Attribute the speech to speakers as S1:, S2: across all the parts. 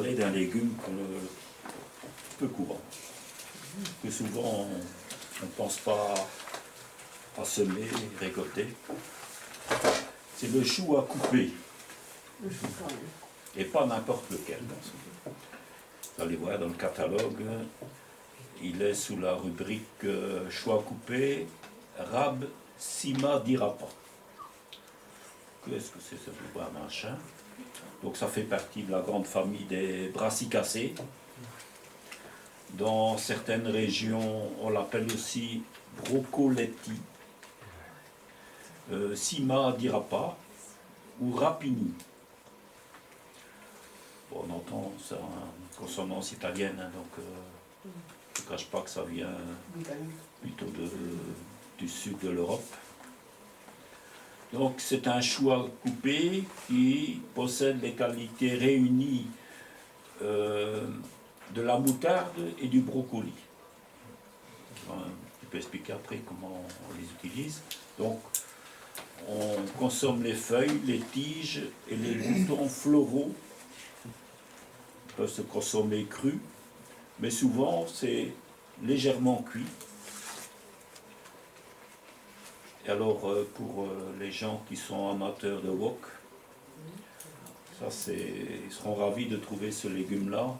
S1: parlerai d'un légume peu courant, que souvent on ne pense pas à semer, récolter. C'est le chou à couper. Et pas n'importe lequel. Vous allez voir dans le catalogue, il est sous la rubrique chou à couper, Rab Sima Dirapa. Qu'est-ce que c'est ce pouvoir machin? Donc ça fait partie de la grande famille des brassicacées. Dans certaines régions, on l'appelle aussi brocoletti, Sima Dirapa ou Rapini. Bon, on entend ça en consonance italienne, hein, donc je ne cache pas que ça vient plutôt du sud de l'Europe. Donc c'est un chou à couper qui possède les qualités réunies de la moutarde et du brocoli. Je peux expliquer après comment on les utilise. Donc on consomme les feuilles, les tiges et les boutons floraux. Ils peuvent se consommer crus, mais souvent c'est légèrement cuit. Et alors pour les gens qui sont amateurs de wok, ils seront ravis de trouver ce légume-là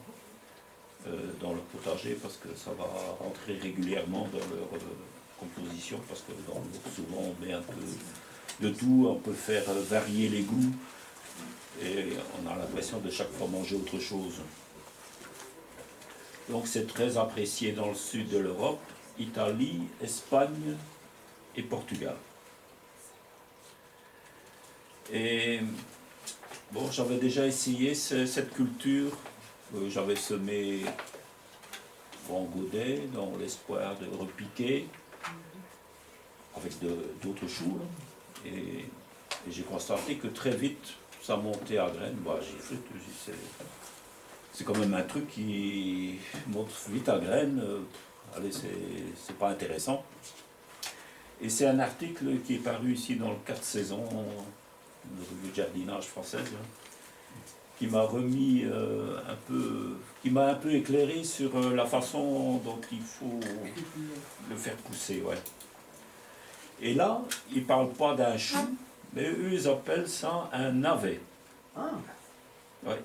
S1: dans leur potager parce que ça va rentrer régulièrement dans leur composition, parce que dans le wok, souvent on met un peu de tout, on peut faire varier les goûts et on a l'impression de chaque fois manger autre chose. Donc c'est très apprécié dans le sud de l'Europe, Italie, Espagne et Portugal. Et bon, j'avais déjà essayé cette culture, j'avais semé en godet dans l'espoir de repiquer avec d'autres choux. Et j'ai constaté que très vite, ça montait à graines. Bah, c'est quand même un truc qui monte vite à graines. Allez, c'est pas intéressant. Et c'est un article qui est paru ici dans le 4 saisons, une revue de jardinage française, qui m'a remis qui m'a un peu éclairé sur la façon dont il faut le faire pousser. Ouais. Et là, ils ne parlent pas d'un chou, mais eux, ils appellent ça un navet. Ouais.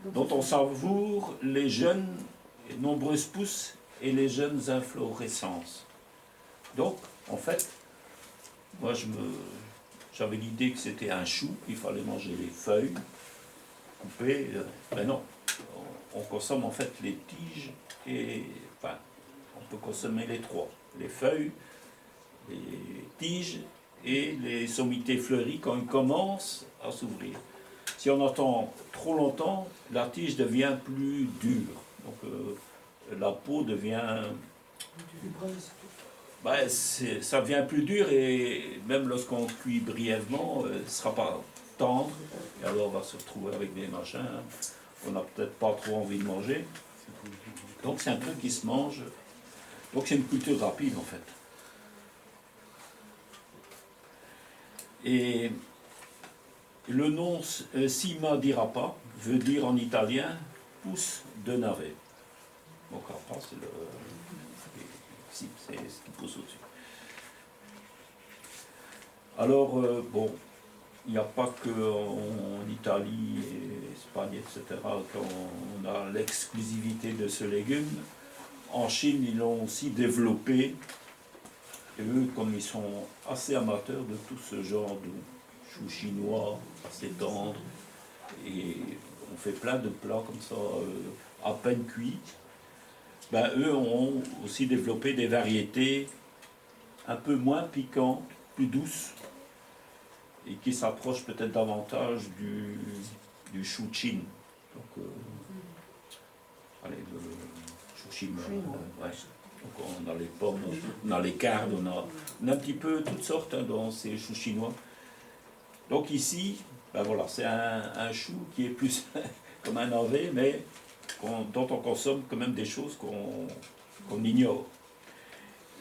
S1: Dont on savoure les jeunes et nombreuses pousses et les jeunes inflorescences. Donc, en fait, moi, j'avais l'idée que c'était un chou, qu'il fallait manger les feuilles, couper. Mais non, on consomme en fait les tiges et... Enfin, on peut consommer les trois. Les feuilles, les tiges et les sommités fleuries quand ils commencent à s'ouvrir. Si on attend trop longtemps, la tige devient plus dure. Donc la peau devient... Ben, ça devient plus dur et même lorsqu'on cuit brièvement, ce ne sera pas tendre. Et alors on va se retrouver avec des machins qu'on n'a peut-être pas trop envie de manger. Donc c'est un truc qui se mange. Donc c'est une culture rapide en fait. Et le nom Sima Dirapa veut dire en italien pousse de navet. Donc après c'est ce qui pousse au-dessus. Alors bon, il n'y a pas qu'en Italie, et Espagne, etc. qu'on a l'exclusivité de ce légume. En Chine, ils l'ont aussi développé. Et eux, comme ils sont assez amateurs de tout ce genre de choux chinois, assez tendres, et on fait plein de plats comme ça, à peine cuits, ben, eux ont aussi développé des variétés un peu moins piquantes, plus douces, et qui s'approchent peut-être davantage du chou chin. Donc, allez, le chou chinois, ouais. Donc on a les pommes, on a les cardes, on a un petit peu toutes sortes dans ces choux chinois. Donc ici, ben voilà, c'est un chou qui est plus comme un navet, mais dont on consomme quand même des choses qu'on ignore.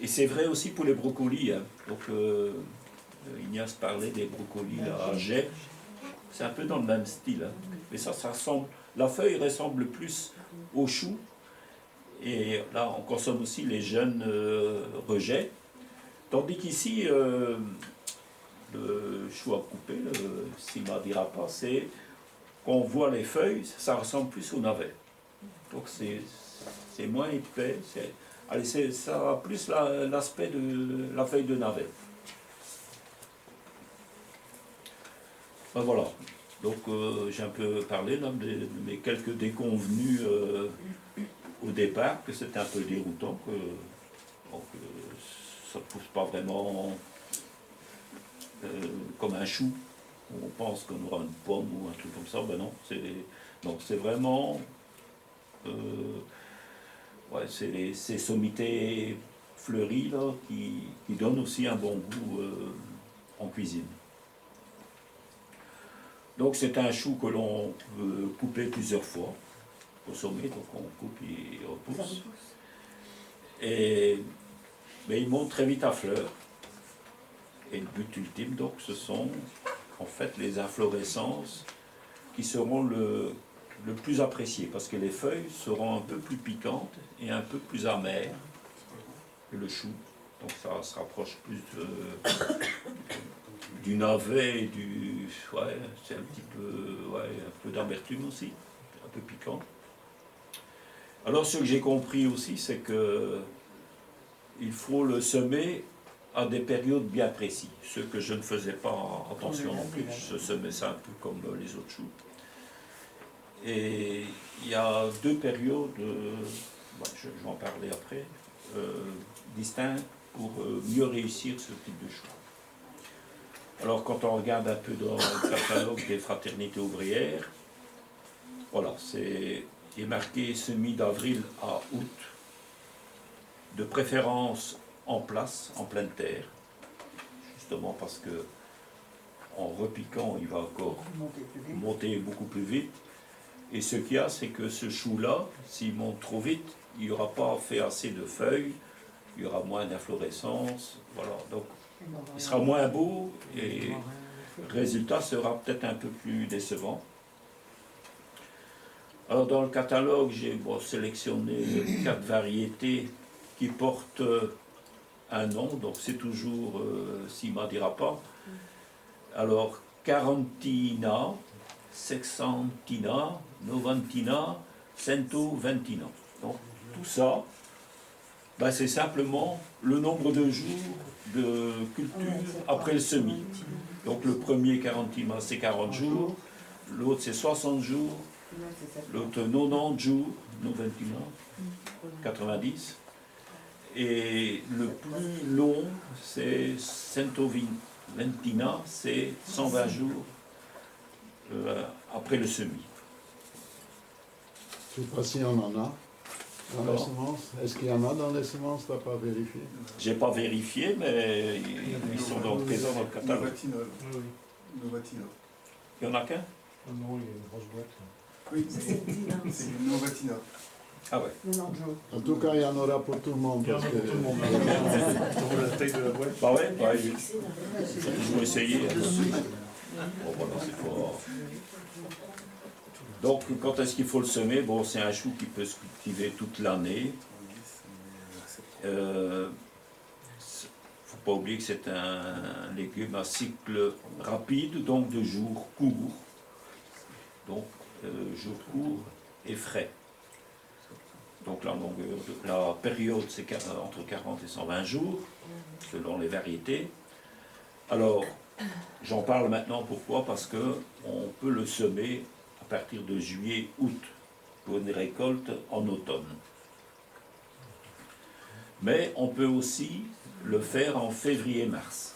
S1: Et c'est vrai aussi pour les brocolis. Hein. Donc Ignace parlait des brocolis à jet. C'est un peu dans le même style. Hein. Mais ça ressemble la feuille ressemble plus au chou. Et là, on consomme aussi les jeunes rejets. Tandis qu'ici, le chou à couper, le Simadirapa, c'est qu'on voit les feuilles, ça ressemble plus au navet. Donc c'est moins épais. Allez, ça a plus l'aspect de la feuille de navet. Ben voilà. Donc j'ai un peu parlé là, de mes quelques déconvenues au départ, que c'était un peu déroutant, que ça ne pousse pas vraiment comme un chou. On pense qu'on aura une pomme ou un truc comme ça, ben non. C'est vraiment ces sommités fleuries là, qui donnent aussi un bon goût en cuisine. Donc c'est un chou que l'on peut couper plusieurs fois au sommet, donc on coupe et on repousse. Mais il monte très vite à fleur. Et le but ultime, donc, ce sont en fait les inflorescences qui seront le plus appréciées, parce que les feuilles seront un peu plus piquantes et un peu plus amères que le chou. Donc ça se rapproche plus du navet et du... Ouais, c'est un petit peu... Ouais, un peu d'amertume aussi, un peu piquant. Alors ce que j'ai compris aussi, c'est que il faut le semer à des périodes bien précises, ce que je ne faisais pas attention non plus, je semais ça un peu comme les autres choux. Et il y a deux périodes, je vais en parler après, distinctes pour mieux réussir ce type de chou. Alors quand on regarde un peu dans le catalogue des fraternités ouvrières, voilà, il est marqué semis d'avril à août, de préférence en place, en pleine terre, justement parce que en repiquant, il va encore monter beaucoup plus vite. Et ce qu'il y a, c'est que ce chou-là, s'il monte trop vite, il n'y aura pas fait assez de feuilles, il y aura moins d'inflorescence, voilà. Donc, il sera moins beau et le résultat sera peut-être un peu plus décevant. Alors, dans le catalogue, j'ai sélectionné 4 variétés qui portent un nom, donc c'est toujours Simadirapa. Alors, Carantina, Sexantina, Novantina, Centoventina. Donc, tout ça, c'est simplement le nombre de jours de culture après le semis. Donc, le premier Carantina, c'est 40 jours, l'autre, c'est 60 jours, l'autre, 90 jours, Noventina, 90. Et le plus long, c'est Centoventina, c'est 120 jours après le semis.
S2: Je ne sais pas s'il y en a dans les semences. Est-ce qu'il y en a dans les semences? Tu n'as pas vérifié?
S1: J'ai pas vérifié, mais ils sont donc présents dans le catalogue.
S3: Novatinol. Novatinol.
S1: Il n'y en a qu'un?
S4: Non, il y a une grosse boîte.
S3: Oui, c'est une Novatina.
S1: Ah ouais.
S2: En tout cas, il y en aura pour tout le monde. Parce que...
S4: Tout le monde. La taille de la boîte.
S1: Bah ouais, il faut toujours essayer. Bon, voilà, c'est fort. Donc, quand est-ce qu'il faut le semer? Bon, c'est un chou qui peut se cultiver toute l'année. Il ne faut pas oublier que c'est un légume à cycle rapide, donc de jours courts. Donc, jours courts et frais. Donc la période, c'est entre 40 et 120 jours, selon les variétés. Alors, j'en parle maintenant, pourquoi? Parce qu'on peut le semer à partir de juillet-août pour une récolte en automne. Mais on peut aussi le faire en février-mars.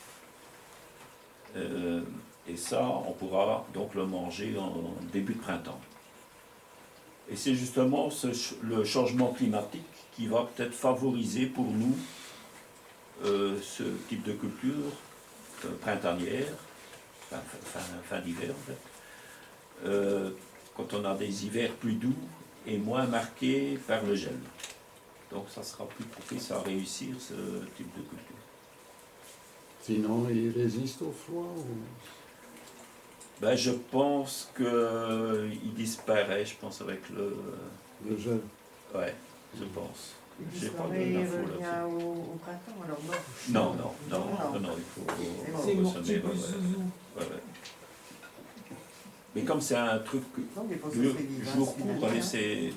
S1: Et ça, on pourra donc le manger en début de printemps. Et c'est justement le changement climatique qui va peut-être favoriser pour nous ce type de culture printanière, fin d'hiver en fait, quand on a des hivers plus doux et moins marqués par le gel. Donc ça sera plus propice à réussir ce type de culture.
S2: Sinon, il résiste au froid ou...
S1: Ben, je pense qu'il disparaît, je pense, avec le...
S2: Le gel.
S1: Ouais, je pense.
S5: Il
S1: J'ai pas
S5: disparaît, il
S1: d'infos
S5: revient
S1: là-dessus.
S5: au printemps, alors non.
S1: Non, il faut
S6: C'est mon
S1: consommer.
S6: petit peu zouzou.
S1: Ouais. Mais comme c'est un truc
S5: Non, mais pour ça,
S1: de
S5: c'est vivace,
S1: jour court,
S5: finalement,
S1: allez,
S5: hein.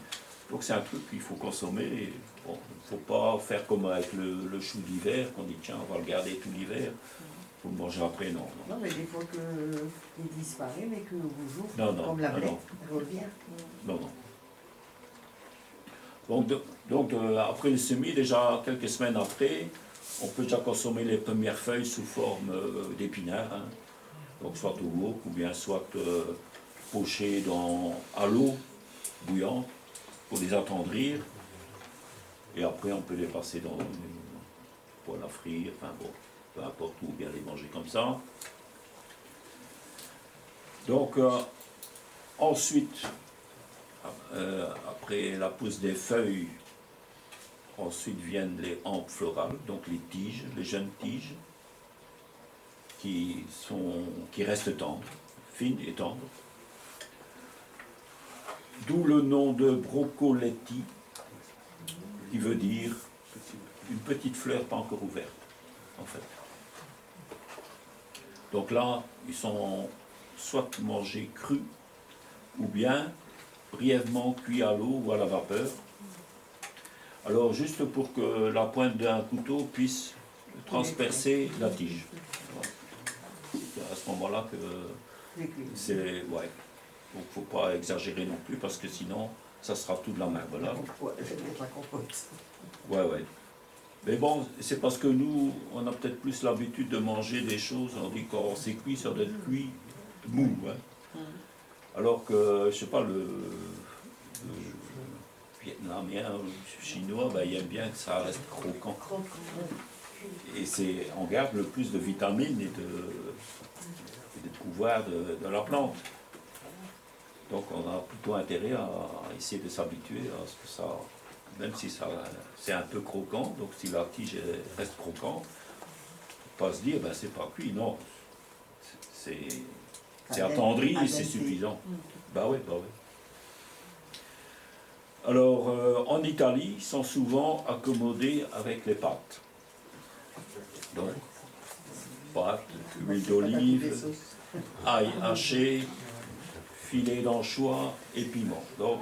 S1: donc c'est un truc qu'il faut consommer. Et, bon, il ne faut pas faire comme avec le chou d'hiver, qu'on dit tiens, on va le garder tout l'hiver. Il faut le manger après, non.
S5: Non, mais des fois qu'il disparaît, mais qu'au jour,
S1: Non,
S5: comme la blé,
S1: non.
S5: elle revient.
S1: Non. Donc, après le semis, déjà quelques semaines après, on peut déjà consommer les premières feuilles sous forme d'épinards. Hein. Donc soit au wok ou bien soit pochées à l'eau bouillante pour les attendrir. Et après, on peut les passer dans une poêle à frire, enfin bon, peu importe où, ou bien les manger comme ça. Donc, ensuite, après la pousse des feuilles, ensuite viennent les hampes florales, donc les tiges, les jeunes tiges, qui restent tendres, fines et tendres. D'où le nom de brocoletti, qui veut dire une petite fleur pas encore ouverte, en fait. Donc là, ils sont soit mangés crus, ou bien brièvement cuits à l'eau ou à la vapeur. Alors juste pour que la pointe d'un couteau puisse transpercer la tige. Voilà. C'est à ce moment-là que c'est... Ouais. Donc il ne faut pas exagérer non plus parce que sinon ça sera tout de la merde. Voilà.
S5: La compote.
S1: Ouais. Mais bon, c'est parce que nous, on a peut-être plus l'habitude de manger des choses, on dit quand c'est cuit, ça doit être cuit mou. Hein. Alors que, je sais pas, le vietnamien ou le chinois, ben, il aime bien que ça reste croquant. Et on garde le plus de vitamines et de pouvoir de la plante. Donc on a plutôt intérêt à essayer de s'habituer à ce que ça, même si c'est un peu croquant, donc si la tige reste croquante, pas se dire ben c'est pas cuit, non. C'est attendri et c'est suffisant. Bah oui. Alors en Italie, ils sont souvent accommodés avec les pâtes. Donc pâtes, huile d'olive, ail haché, filet d'anchois et piment. Donc,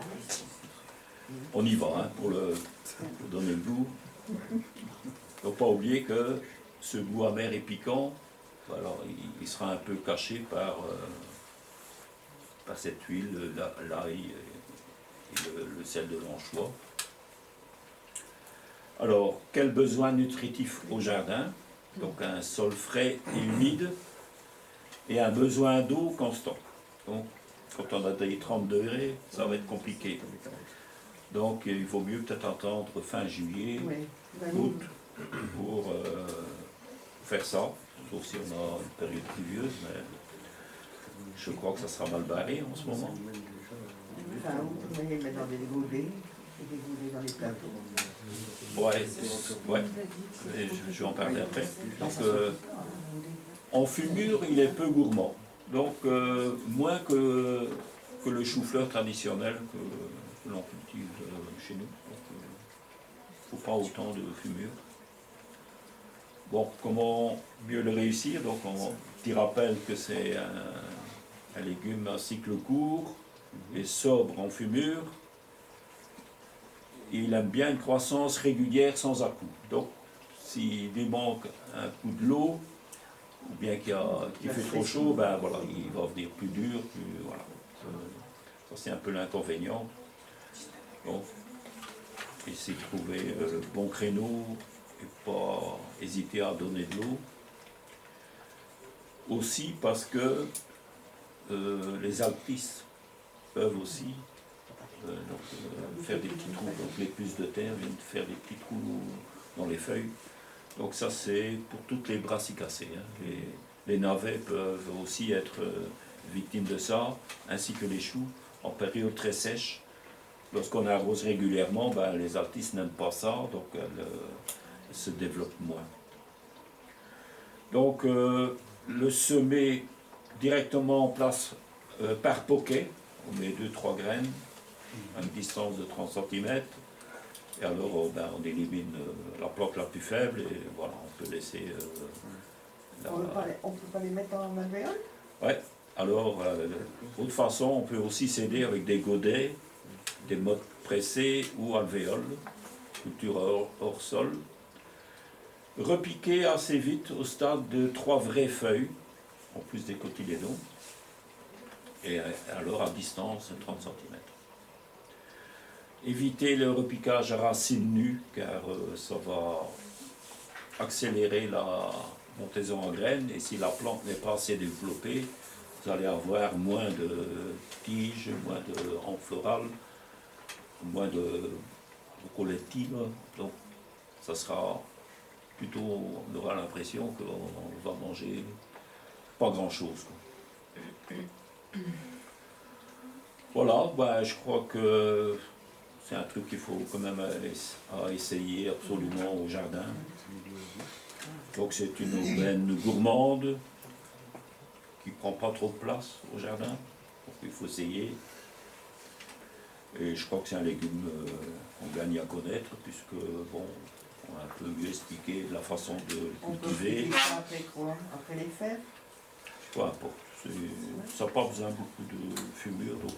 S1: on y va hein, pour donner le goût. Donc, pas oublier que ce goût amer et piquant, alors, il sera un peu caché par cette huile, l'ail et le sel de l'anchois. Alors, quel besoin nutritif au jardin? Donc, un sol frais et humide et un besoin d'eau constant. Donc, quand on a des 30 degrés, ça va être compliqué. Donc il vaut mieux peut-être attendre fin juillet, août, pour faire ça. Sauf si on a une période pluvieuse, mais je crois que ça sera mal barré en ce moment.
S5: Enfin, vous voyez, mettre dans des goulets, et des goulets dans les plateaux.
S1: Ouais. Et je vais en parler après. Donc, en fumure, il est peu gourmand. Donc, moins que le chou-fleur traditionnel que l'on cultive chez nous. Il ne faut pas autant de fumure. Bon, comment mieux le réussir? Donc, petit rappel que c'est un légume à cycle court et sobre en fumure. Il aime bien une croissance régulière sans à-coups. Donc, s'il lui manque un coup de l'eau, ou bien qu'il fait trop chaud, ben voilà, il va venir plus dur, voilà. Ça c'est un peu l'inconvénient. Donc, essayer de trouver le bon créneau et pas hésiter à donner de l'eau. Aussi parce que les alpices peuvent aussi faire des petits trous. Donc les puces de terre viennent faire des petits trous dans les feuilles. Donc ça c'est pour toutes les brassicacées. Hein. Les navets peuvent aussi être victimes de ça, ainsi que les choux en période très sèche. Lorsqu'on arrose régulièrement, ben, les alpices n'aiment pas ça, donc elles se développent moins. Donc le semer directement en place par poquet. On met 2-3 graines à une distance de 30 cm. Et alors on élimine la plante la plus faible et voilà, on peut laisser...
S5: On peut pas les mettre en alvéole?
S1: Ouais, alors, d'autre façon, on peut aussi s'aider avec des godets, des mottes pressées ou alvéoles, culture hors sol. Repiquer assez vite au stade de 3 vraies feuilles, en plus des cotylédons, et alors à distance de 30 cm. Éviter le repiquage à racines nues, car ça va accélérer la montaison en graines, et si la plante n'est pas assez développée, vous allez avoir moins de tiges, moins de hampes florales, moins de coletti, donc ça sera plutôt, on aura l'impression qu'on va manger pas grand chose. Voilà, ben, je crois que c'est un truc qu'il faut quand même essayer absolument au jardin. Donc c'est une aubaine gourmande qui prend pas trop de place au jardin, donc il faut essayer. Et je crois que c'est un légume qu'on gagne à connaître, puisque bon, on a un peu mieux expliqué la façon de le cultiver.
S5: On peut ça après quoi? Après les fèves?
S1: Peu importe, ça n'a pas besoin beaucoup de fumure. Donc,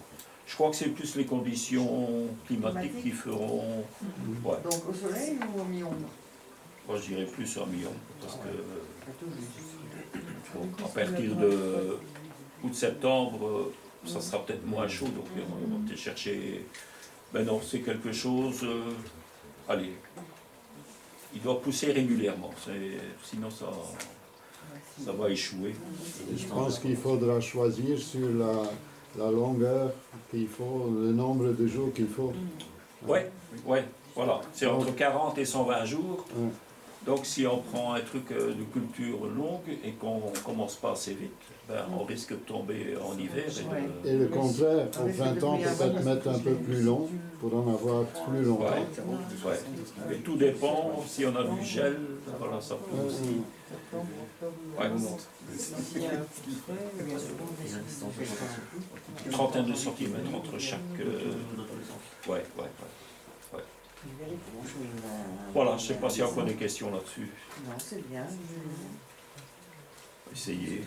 S1: je crois que c'est plus les conditions climatiques qui feront. Ouais.
S5: Donc au soleil ou au mi-ombre?
S1: Moi je dirais plus en mi-ombre, parce que donc, à partir de août-septembre, ça sera peut-être moins chaud, donc on va peut-être chercher. Ben non, c'est quelque chose. Allez, il doit pousser régulièrement, sinon ça va échouer.
S2: Et je pense qu'il faudra choisir sur la longueur qu'il faut, le nombre de jours qu'il faut.
S1: Ouais, voilà. C'est entre 40 et 120 jours.
S2: Ouais.
S1: Donc si on prend un truc de culture longue et qu'on ne commence pas assez vite, ben, on risque de tomber en hiver.
S2: Et le contraire, au printemps, peut-être mettre un peu plus long pour en avoir plus longtemps.
S1: Ouais. Mais tout dépend, si on a du gel, voilà, ça peut aussi. Ouais. Une trentaine de centimètres entre chaque. Ouais. Voilà, je ne sais pas s'il y a encore des questions là-dessus.
S5: Non, c'est bien.
S1: Essayez,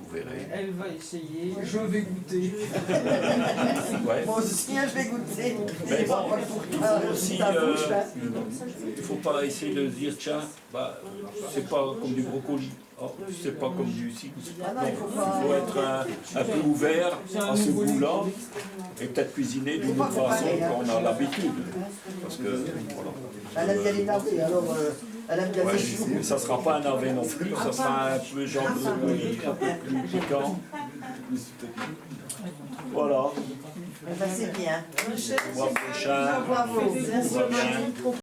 S1: vous verrez.
S6: Elle va essayer, je vais goûter.
S1: Ouais.
S5: Moi aussi, je vais goûter.
S1: Mais bon, il faut aussi,
S5: Ça bouge, là.
S1: il ne faut pas essayer de dire, tiens, bah, c'est pas comme du brocoli, oh, c'est pas comme du cycle.
S5: Ah non, il faut
S1: Il
S5: pas.
S1: faut être un peu ouvert à ce goût-là et peut-être cuisiner d'une autre façon qu'on a l'habitude. Parce que, voilà.
S5: Elle aime bien les navets, alors elle aime bien
S1: Ouais,
S5: les choux.
S1: mais ça ne sera pas un navet non plus, ça sera un peu genre brocoli, un peu plus piquant. Voilà.
S5: Eh ben, c'est bien.
S1: Le mois prochain,
S5: Bravo.
S1: tout va bien.